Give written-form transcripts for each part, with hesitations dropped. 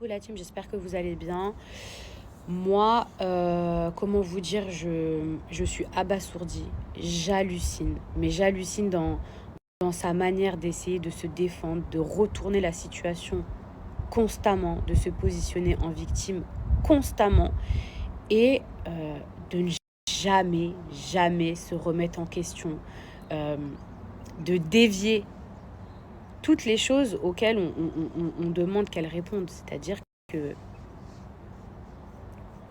Coucou la team, j'espère que vous allez bien. Moi, comment vous dire, je suis abasourdie, j'hallucine, mais j'hallucine dans sa manière d'essayer de se défendre, de retourner la situation constamment, de se positionner en victime constamment et de ne jamais se remettre en question, euh, de dévier toutes les choses auxquelles on demande qu'elle réponde, c'est-à-dire que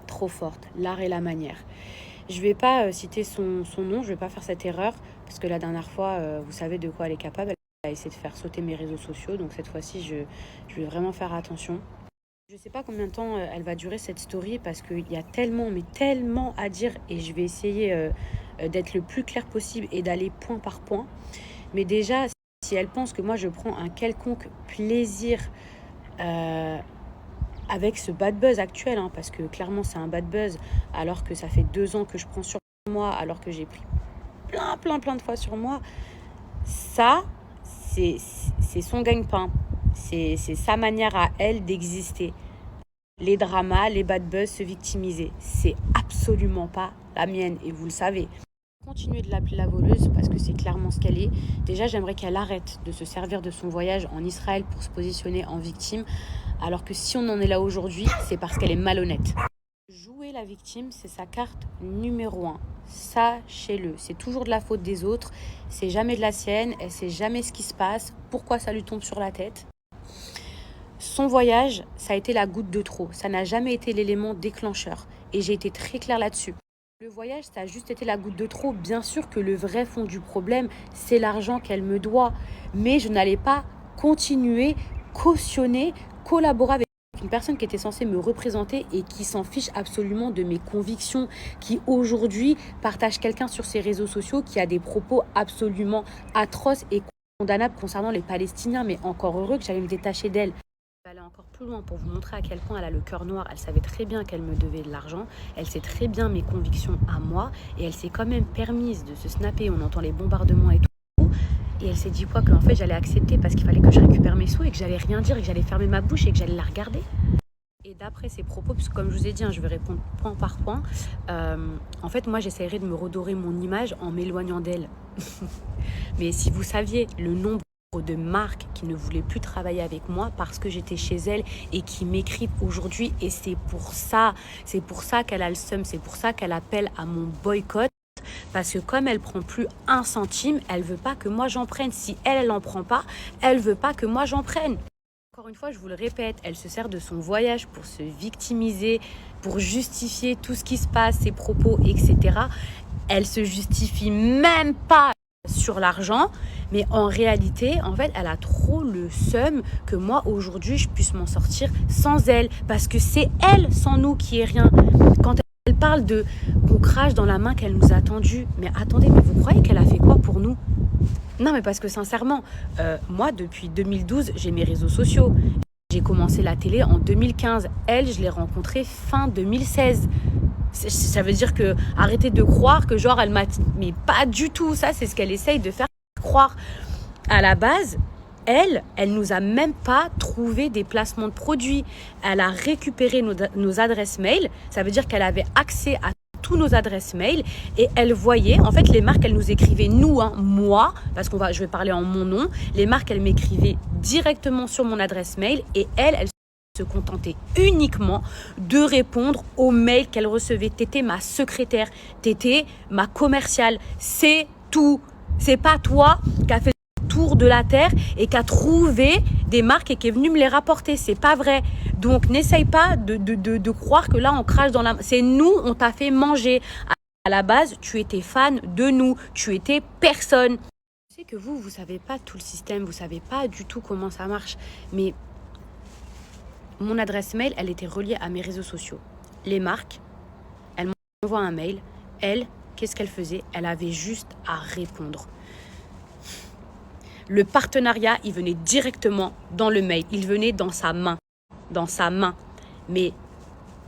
trop forte, l'art et la manière. Je vais pas citer son nom, je vais pas faire cette erreur, parce que la dernière fois, vous savez de quoi elle est capable, elle a essayé de faire sauter mes réseaux sociaux, donc cette fois-ci, je vais vraiment faire attention. Je sais pas combien de temps elle va durer cette story, parce qu'il y a tellement, mais tellement à dire, et je vais essayer d'être le plus clair possible et d'aller point par point. Mais déjà, si elle pense que moi je prends un quelconque plaisir euh, avec ce bad buzz actuel, hein, parce que clairement c'est un bad buzz, alors que ça fait 2 ans que je prends sur moi, alors que j'ai pris plein de fois sur moi, ça, c'est son gagne-pain. C'est sa manière à elle d'exister. Les dramas, les bad buzz, se victimiser, c'est absolument pas la mienne, et vous le savez. Continuer de l'appeler la voleuse parce que c'est clairement ce qu'elle est. Déjà, j'aimerais qu'elle arrête de se servir de son voyage en Israël pour se positionner en victime, alors que si on en est là aujourd'hui, c'est parce qu'elle est malhonnête. Jouer la victime, c'est sa carte numéro 1. Sachez-le, c'est toujours de la faute des autres, c'est jamais de la sienne, elle sait jamais ce qui se passe, pourquoi ça lui tombe sur la tête. Son voyage, ça a été la goutte de trop, ça n'a jamais été l'élément déclencheur, et j'ai été très claire là-dessus. Le voyage, ça a juste été la goutte de trop. Bien sûr que le vrai fond du problème, c'est l'argent qu'elle me doit. Mais je n'allais pas continuer, cautionner, collaborer avec une personne qui était censée me représenter et qui s'en fiche absolument de mes convictions, qui aujourd'hui partage quelqu'un sur ses réseaux sociaux qui a des propos absolument atroces et condamnables concernant les Palestiniens. Mais encore heureux que j'allais me détacher d'elle. Je vais aller encore plus loin pour vous montrer à quel point elle a le cœur noir. Elle savait très bien qu'elle me devait de l'argent. Elle sait très bien mes convictions à moi. Et elle s'est quand même permise de se snapper. On entend les bombardements et tout. Et elle s'est dit quoi? Qu'en fait, j'allais accepter parce qu'il fallait que je récupère mes sous et que j'allais rien dire et que j'allais fermer ma bouche et que j'allais la regarder. Et d'après ses propos, puisque comme je vous ai dit, hein, je vais répondre point par point, en fait, moi, j'essaierai de me redorer mon image en m'éloignant d'elle. Mais si vous saviez le nombre de marques qui ne voulaient plus travailler avec moi parce que j'étais chez elle et qui m'écrivent aujourd'hui, et c'est pour ça qu'elle a le seum, c'est pour ça qu'elle appelle à mon boycott, parce que comme elle prend plus un centime, elle veut pas que moi j'en prenne. Si elle en prend pas, elle veut pas que moi j'en prenne. Encore une fois, je vous le répète, elle se sert de son voyage pour se victimiser, pour justifier tout ce qui se passe, ses propos, etc. Elle se justifie même pas sur l'argent, mais en réalité, en fait, elle a trop le seum que moi, aujourd'hui, je puisse m'en sortir sans elle, parce que c'est elle, sans nous, qui est rien. Quand elle parle de qu'on crache dans la main qu'elle nous a tendue, mais attendez, mais vous croyez qu'elle a fait quoi pour nous? Non, mais parce que sincèrement, moi, depuis 2012, j'ai mes réseaux sociaux. J'ai commencé la télé en 2015. Elle, je l'ai rencontrée fin 2016. Ça veut dire que arrêtez de croire que genre elle m'a... Mais pas du tout, ça c'est ce qu'elle essaye de faire croire. À la base, elle nous a même pas trouvé des placements de produits. Elle a récupéré nos adresses mail. Ça veut dire qu'elle avait accès à tous nos adresses mail et elle voyait, en fait les marques, elles nous écrivaient nous, hein, moi, parce je vais parler en mon nom, les marques, elles m'écrivaient directement sur mon adresse mail et elle se contentait uniquement de répondre aux mails qu'elle recevait. T'étais ma secrétaire, t'étais ma commerciale, c'est tout. C'est pas toi qui a fait le tour de la terre et qui a trouvé des marques et qui est venu me les rapporter. C'est pas vrai. Donc n'essaye pas de croire que là on crache dans la... C'est nous, on t'a fait manger. À la base, tu étais fan de nous. Tu étais personne. Je sais que vous savez pas tout le système, vous savez pas du tout comment ça marche. Mais mon adresse mail, elle était reliée à mes réseaux sociaux. Les marques, elles m'envoient un mail. Elle, qu'est-ce qu'elle faisait? Elle avait juste à répondre. Le partenariat, il venait directement dans le mail. Il venait dans sa main. Dans sa main. Mais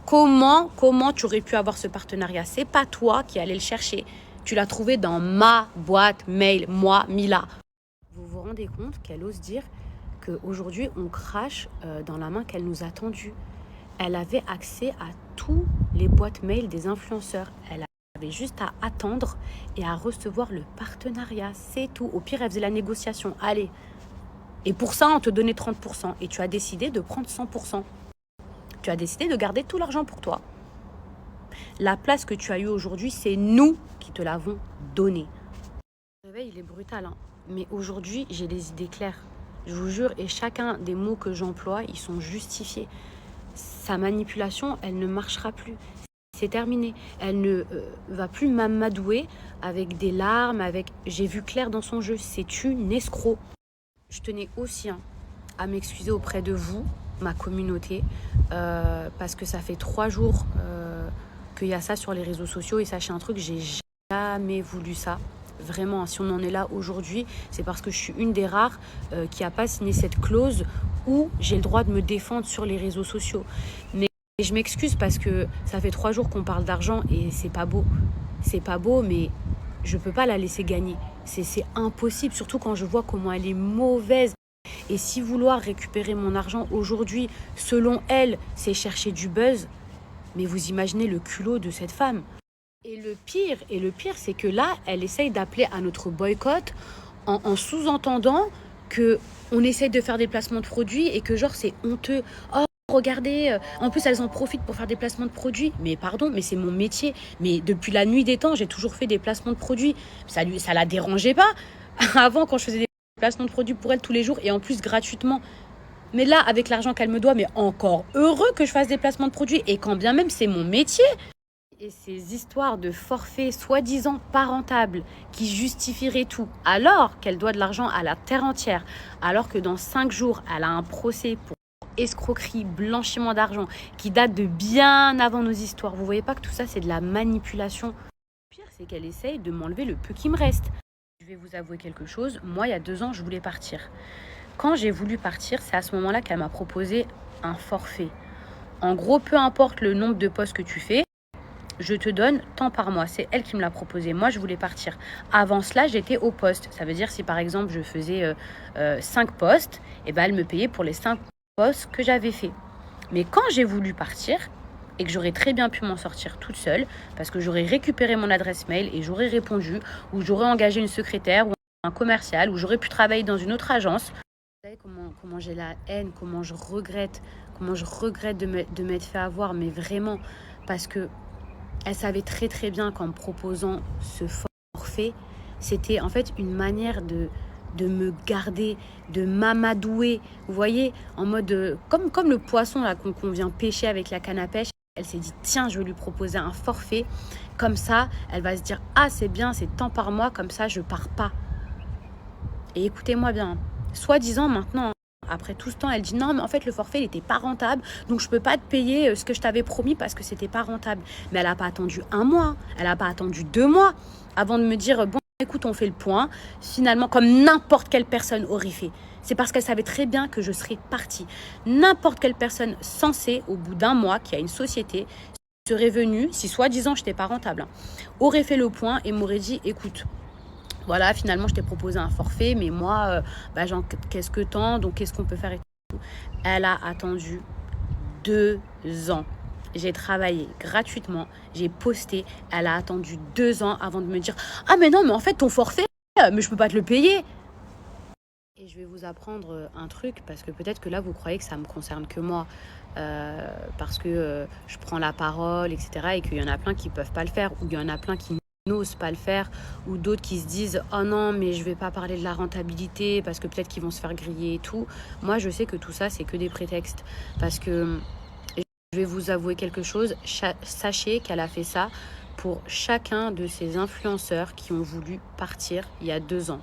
comment tu aurais pu avoir ce partenariat? C'est pas toi qui allais le chercher. Tu l'as trouvé dans ma boîte mail, moi, Mila. Vous vous rendez compte qu'elle ose dire qu'aujourd'hui, on crache dans la main qu'elle nous a tendue. Elle avait accès à tous les boîtes mail des influenceurs. Elle avait juste à attendre et à recevoir le partenariat. C'est tout. Au pire, elle faisait la négociation. Allez. Et pour ça, on te donnait 30%. Et tu as décidé de prendre 100%. Tu as décidé de garder tout l'argent pour toi. La place que tu as eue aujourd'hui, c'est nous qui te l'avons donnée. Le réveil, il est brutal, hein. Mais aujourd'hui, j'ai les idées claires. Je vous jure, et chacun des mots que j'emploie, ils sont justifiés. Sa manipulation, elle ne marchera plus. C'est terminé. Elle ne va plus m'amadouer avec des larmes, avec... J'ai vu clair dans son jeu, c'est une escroc. Je tenais aussi à m'excuser auprès de vous, ma communauté, parce que ça fait 3 jours qu'il y a ça sur les réseaux sociaux. Et sachez un truc, j'ai jamais voulu ça. Vraiment, si on en est là aujourd'hui, c'est parce que je suis une des rares qui n'a pas signé cette clause où j'ai le droit de me défendre sur les réseaux sociaux. Mais je m'excuse parce que ça fait 3 jours qu'on parle d'argent et c'est pas beau. C'est pas beau, mais je peux pas la laisser gagner. C'est impossible, surtout quand je vois comment elle est mauvaise. Et si vouloir récupérer mon argent aujourd'hui, selon elle, c'est chercher du buzz, mais vous imaginez le culot de cette femme. Et le pire, c'est que là, elle essaye d'appeler à notre boycott en sous-entendant que on essaye de faire des placements de produits et que genre c'est honteux. Oh, regardez, en plus elles en profitent pour faire des placements de produits. Mais pardon, mais c'est mon métier. Mais depuis la nuit des temps, j'ai toujours fait des placements de produits. Ça la dérangeait pas. Avant, quand je faisais des placements de produits pour elle tous les jours et en plus gratuitement. Mais là, avec l'argent qu'elle me doit, mais encore heureux que je fasse des placements de produits et quand bien même c'est mon métier. Et ces histoires de forfaits soi-disant pas rentables qui justifieraient tout, alors qu'elle doit de l'argent à la terre entière, alors que dans 5 jours, elle a un procès pour escroquerie, blanchiment d'argent, qui date de bien avant nos histoires. Vous voyez pas que tout ça, c'est de la manipulation. Le pire, c'est qu'elle essaye de m'enlever le peu qui me reste. Je vais vous avouer quelque chose. Moi, il y a 2 ans, je voulais partir. Quand j'ai voulu partir, c'est à ce moment-là qu'elle m'a proposé un forfait. En gros, peu importe le nombre de postes que tu fais, je te donne tant par mois. C'est elle qui me l'a proposé. Moi, je voulais partir. Avant cela, j'étais au poste. Ça veut dire si par exemple, je faisais 5 postes, et ben, elle me payait pour les 5 postes que j'avais fait. Mais quand j'ai voulu partir, et que j'aurais très bien pu m'en sortir toute seule, parce que j'aurais récupéré mon adresse mail et j'aurais répondu, ou j'aurais engagé une secrétaire ou un commercial, ou j'aurais pu travailler dans une autre agence. Vous savez comment j'ai la haine, comment je regrette de m'être fait avoir, mais vraiment, parce que elle savait très très bien qu'en me proposant ce forfait, c'était en fait une manière de me garder, de m'amadouer. Vous voyez, en mode comme le poisson là qu'on vient pêcher avec la canne à pêche. Elle s'est dit, tiens, je vais lui proposer un forfait. Comme ça, elle va se dire, ah c'est bien, c'est tant par mois, comme ça je pars pas. Et écoutez-moi bien, soi-disant maintenant, après tout ce temps, elle dit non, mais en fait, le forfait, il n'était pas rentable. Donc, je ne peux pas te payer ce que je t'avais promis parce que c'était pas rentable. Mais elle n'a pas attendu 1 mois. Elle n'a pas attendu 2 mois avant de me dire, bon, écoute, on fait le point. Finalement, comme n'importe quelle personne aurait fait. C'est parce qu'elle savait très bien que je serais partie. N'importe quelle personne censée, au bout d'1 mois, qui a une société, serait venue, si soi-disant, je n'étais pas rentable, aurait fait le point et m'aurait dit, écoute, voilà, finalement, je t'ai proposé un forfait, mais moi, qu'est-ce que tant, donc qu'est-ce qu'on peut faire et tout. Elle a attendu 2 ans. J'ai travaillé gratuitement, j'ai posté. Elle a attendu 2 ans avant de me dire « Ah mais non, mais en fait, ton forfait, mais je peux pas te le payer !» Et je vais vous apprendre un truc, parce que peut-être que là, vous croyez que ça me concerne que moi, parce que je prends la parole, etc., et qu'il y en a plein qui peuvent pas le faire, ou il y en a plein qui n'osent pas le faire, ou d'autres qui se disent oh non mais je vais pas parler de la rentabilité parce que peut-être qu'ils vont se faire griller et tout. Moi je sais que tout ça c'est que des prétextes, parce que je vais vous avouer quelque chose, sachez qu'elle a fait ça pour chacun de ces influenceurs qui ont voulu partir il y a 2 ans.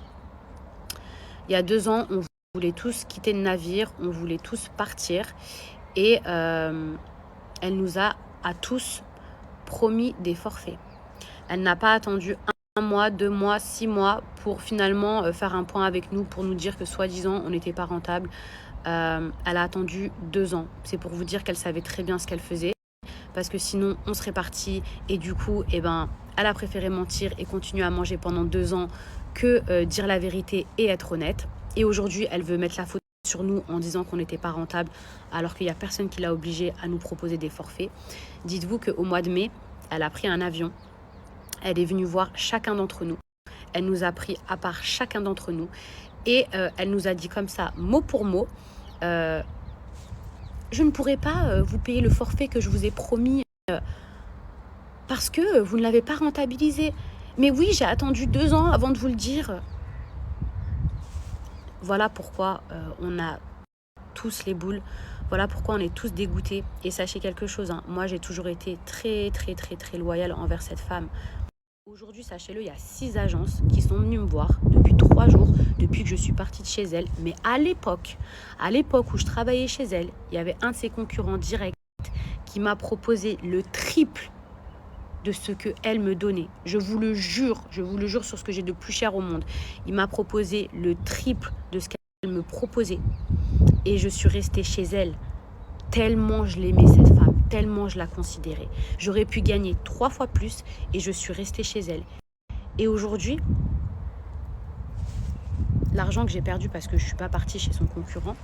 Il y a 2 ans, on voulait tous quitter le navire, on voulait tous partir, et elle nous a à tous promis des forfaits. Elle n'a pas attendu 1 mois, 2 mois, 6 mois pour finalement faire un point avec nous, pour nous dire que soi-disant on n'était pas rentable. Elle a attendu 2 ans. C'est pour vous dire qu'elle savait très bien ce qu'elle faisait, parce que sinon on serait parti, et du coup elle a préféré mentir et continuer à manger pendant 2 ans que dire la vérité et être honnête. Et aujourd'hui elle veut mettre la faute sur nous en disant qu'on n'était pas rentable alors qu'il n'y a personne qui l'a obligée à nous proposer des forfaits. Dites-vous qu'au mois de mai, elle a pris un avion. Elle est venue voir chacun d'entre nous. Elle nous a pris à part chacun d'entre nous. Et elle nous a dit comme ça, mot pour mot, je ne pourrai pas vous payer le forfait que je vous ai promis parce que vous ne l'avez pas rentabilisé. Mais oui, j'ai attendu 2 ans avant de vous le dire. Voilà pourquoi on a tous les boules. Voilà pourquoi on est tous dégoûtés. Et sachez quelque chose, hein, moi j'ai toujours été très loyale envers cette femme. Aujourd'hui, sachez-le, il y a 6 agences qui sont venues me voir depuis 3 jours, depuis que je suis partie de chez elle. Mais à l'époque où je travaillais chez elle, il y avait un de ses concurrents directs qui m'a proposé le triple de ce qu'elle me donnait. Je vous le jure sur ce que j'ai de plus cher au monde. Il m'a proposé le triple de ce qu'elle me proposait. Et je suis restée chez elle tellement je l'aimais cette femme, tellement je la considérais. J'aurais pu gagner 3 fois plus et je suis restée chez elle. Et aujourd'hui, l'argent que j'ai perdu parce que je ne suis pas partie chez son concurrent,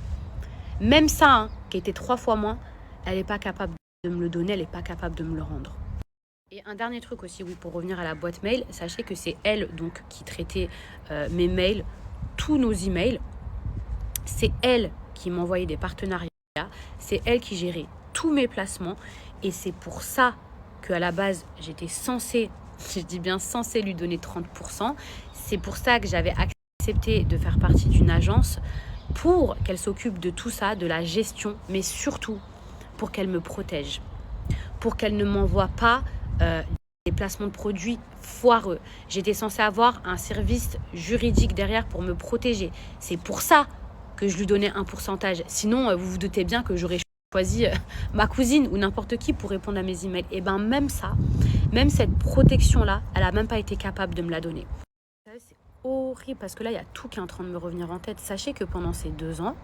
même ça, hein, qui était 3 fois moins, elle n'est pas capable de me le donner, elle n'est pas capable de me le rendre. Et un dernier truc aussi, oui, pour revenir à la boîte mail, sachez que c'est elle donc qui traitait mes mails, tous nos emails. C'est elle qui m'envoyait des partenariats, c'est elle qui gérait tous mes placements. Et c'est pour ça qu'à la base, j'étais censée, je dis bien censée lui donner 30%. C'est pour ça que j'avais accepté de faire partie d'une agence pour qu'elle s'occupe de tout ça, de la gestion, mais surtout pour qu'elle me protège, pour qu'elle ne m'envoie pas des placements de produits foireux. J'étais censée avoir un service juridique derrière pour me protéger. C'est pour ça que je lui donnais un pourcentage. Sinon, vous vous doutez bien que j'aurais choisi ma cousine ou n'importe qui pour répondre à mes emails. Et bien même ça, même cette protection-là, elle n'a même pas été capable de me la donner. C'est horrible parce que là, il y a tout qui est en train de me revenir en tête. Sachez que pendant ces 2 ans,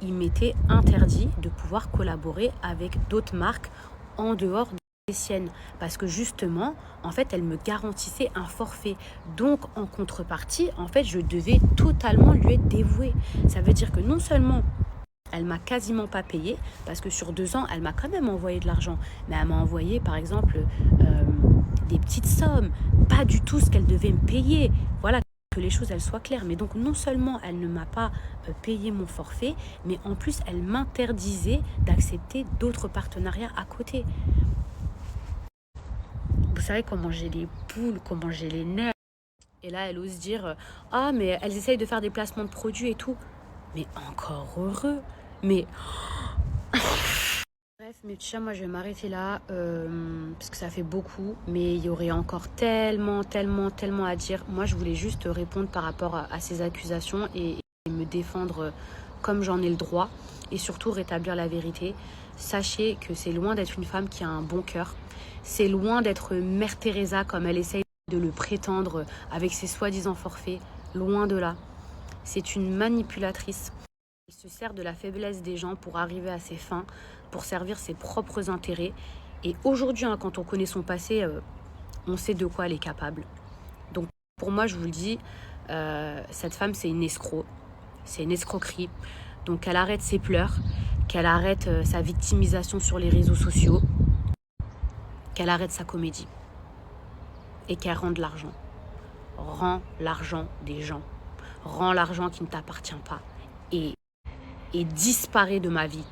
il m'était interdit de pouvoir collaborer avec d'autres marques en dehors des siennes. Parce que justement, en fait, elle me garantissait un forfait. Donc, en contrepartie, en fait, je devais totalement lui être dévouée. Ça veut dire que non seulement elle m'a quasiment pas payé, parce que sur 2 ans, elle m'a quand même envoyé de l'argent. Mais elle m'a envoyé, par exemple, des petites sommes. Pas du tout ce qu'elle devait me payer. Voilà, que les choses elles soient claires. Mais donc non seulement elle ne m'a pas payé mon forfait, mais en plus elle m'interdisait d'accepter d'autres partenariats à côté. Vous savez comment j'ai les boules, comment j'ai les nerfs. Et là elle ose dire ah mais elles essayent de faire des placements de produits et tout. Mais encore heureux. Mais bref, mes petits chats, moi je vais m'arrêter là parce que ça fait beaucoup, mais il y aurait encore tellement à dire. Moi je voulais juste répondre par rapport à ces accusations et me défendre comme j'en ai le droit et surtout rétablir la vérité. Sachez que c'est loin d'être une femme qui a un bon cœur, c'est loin d'être Mère Teresa comme elle essaye de le prétendre avec ses soi-disant forfaits, loin de là. C'est une manipulatrice. Elle se sert de la faiblesse des gens pour arriver à ses fins, pour servir ses propres intérêts. Et aujourd'hui, hein, quand on connaît son passé, on sait de quoi elle est capable. Donc pour moi, je vous le dis, cette femme, c'est une escroc. C'est une escroquerie. Donc qu'elle arrête ses pleurs, qu'elle arrête sa victimisation sur les réseaux sociaux, qu'elle arrête sa comédie. Et qu'elle rende l'argent. Rends l'argent des gens. Rends l'argent qui ne t'appartient pas. Et disparaît de ma vie.